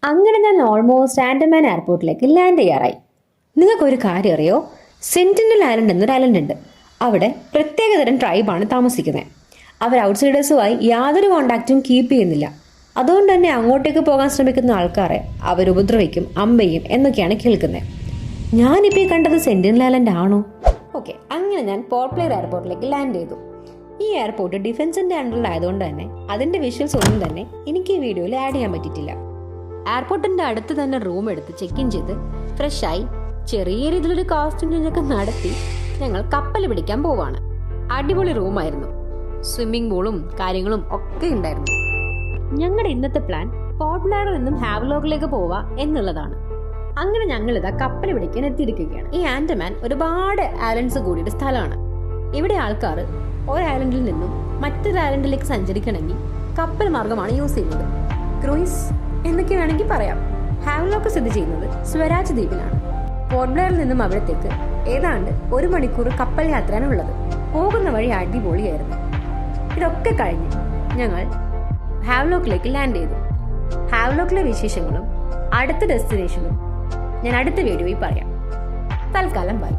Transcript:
അങ്ങനെ ഞാൻ ഓൾമോസ്റ്റ് ആൻഡമാൻ എയർപോർട്ടിലേക്ക് ലാൻഡ് ചെയ്യാറായി. നിങ്ങൾക്കൊരു കാര്യം അറിയോ? സെന്റിനൽ ഐലൻഡ് എന്നൊരു ഐലൻഡ് ഉണ്ട്. അവിടെ പ്രത്യേകതരം ട്രൈബാണ് താമസിക്കുന്നത്. അവർ ഔട്ട്സൈഡേഴ്സുമായി യാതൊരു കോണ്ടാക്റ്റും കീപ്പ് ചെയ്യുന്നില്ല. അതുകൊണ്ട് തന്നെ അങ്ങോട്ടേക്ക് പോകാൻ ശ്രമിക്കുന്ന ആൾക്കാരെ അവർ ഉപദ്രവിക്കും, അമ്പയും എന്നൊക്കെയാണ് കേൾക്കുന്നത്. ഞാനിപ്പോൾ ഈ കണ്ടത് സെന്റിനൽ ഐലൻഡ് ആണോ? ഓക്കെ, അങ്ങനെ ഞാൻ പോർട്ട് ബ്ലെയർ എയർപോർട്ടിലേക്ക് ലാൻഡ് ചെയ്തു. ഈ എയർപോർട്ട് ഡിഫൻസിന്റെ അണ്ടറിലായതുകൊണ്ട് തന്നെ അതിന്റെ വിഷ്വൽസ് ഒന്നും തന്നെ എനിക്ക് ഈ വീഡിയോയിൽ ആഡ് ചെയ്യാൻ പറ്റിയിട്ടില്ല. എയർപോർട്ടിന്റെ അടുത്ത് തന്നെ റൂം എടുത്ത് ചെക്ക് ഇൻ ചെയ്ത് ഫ്രഷായി ചെറിയ രീതിയിലൊരു കോസ്റ്റ്യൂം ചേഞ്ചൊക്കെ നടത്തി ഞങ്ങൾ കപ്പൽ പിടിക്കാൻ പോവാണ്. അടിപൊളി റൂമായിരുന്നു. സ്വിമ്മിംഗ് പൂളും കാര്യങ്ങളും ഒക്കെ ഉണ്ടായിരുന്നു. ഞങ്ങളുടെ ഇന്നത്തെ പ്ലാൻ പോർട്ട് ബ്ലെയറിൽ നിന്നും ഹാവ്ലോക്കിലേക്ക് പോവാ എന്നുള്ളതാണ്. അങ്ങനെ ഞങ്ങൾ ഇതാ കപ്പൽ പിടിക്കാൻ എത്തിയിരിക്കുകയാണ്. ഈ ആൻഡമാൻ ഒരുപാട് ഐലൻഡ്സ് കൂടിയൊരു സ്ഥലമാണ്. ഇവിടെ ആൾക്കാർ ഒരു ഐലൻഡിൽ നിന്നും മറ്റൊരു ഐലൻഡിലേക്ക് സഞ്ചരിക്കണമെങ്കിൽ കപ്പൽ മാർഗമാണ് യൂസ് ചെയ്യുന്നത്. ക്രൂയിസ് എന്നൊക്കെ വേണമെങ്കിൽ പറയാം. ഹാവ്ലോക്ക് സ്ഥിതി ചെയ്യുന്നത് സ്വരാജ് ദ്വീപിലാണ്. പോർട്ട് ബ്ലെയറിൽ നിന്നും അവിടത്തേക്ക് ഏതാണ്ട് 1 മണിക്കൂർ കപ്പൽ യാത്രയാണ് ഉള്ളത്. പോകുന്ന വഴി അടിപൊളിയായിരുന്നു. ഇതൊക്കെ കഴിഞ്ഞ് ഞങ്ങൾ ഹാവ്ലോക്കിലേക്ക് ലാൻഡ് ചെയ്തു. ഹാവ്ലോക്കിലെ വിശേഷങ്ങളും അടുത്ത ഡെസ്റ്റിനേഷനും ഞാൻ അടുത്ത വീഡിയോയിൽ പറയാം. തൽക്കാലം ബൈ.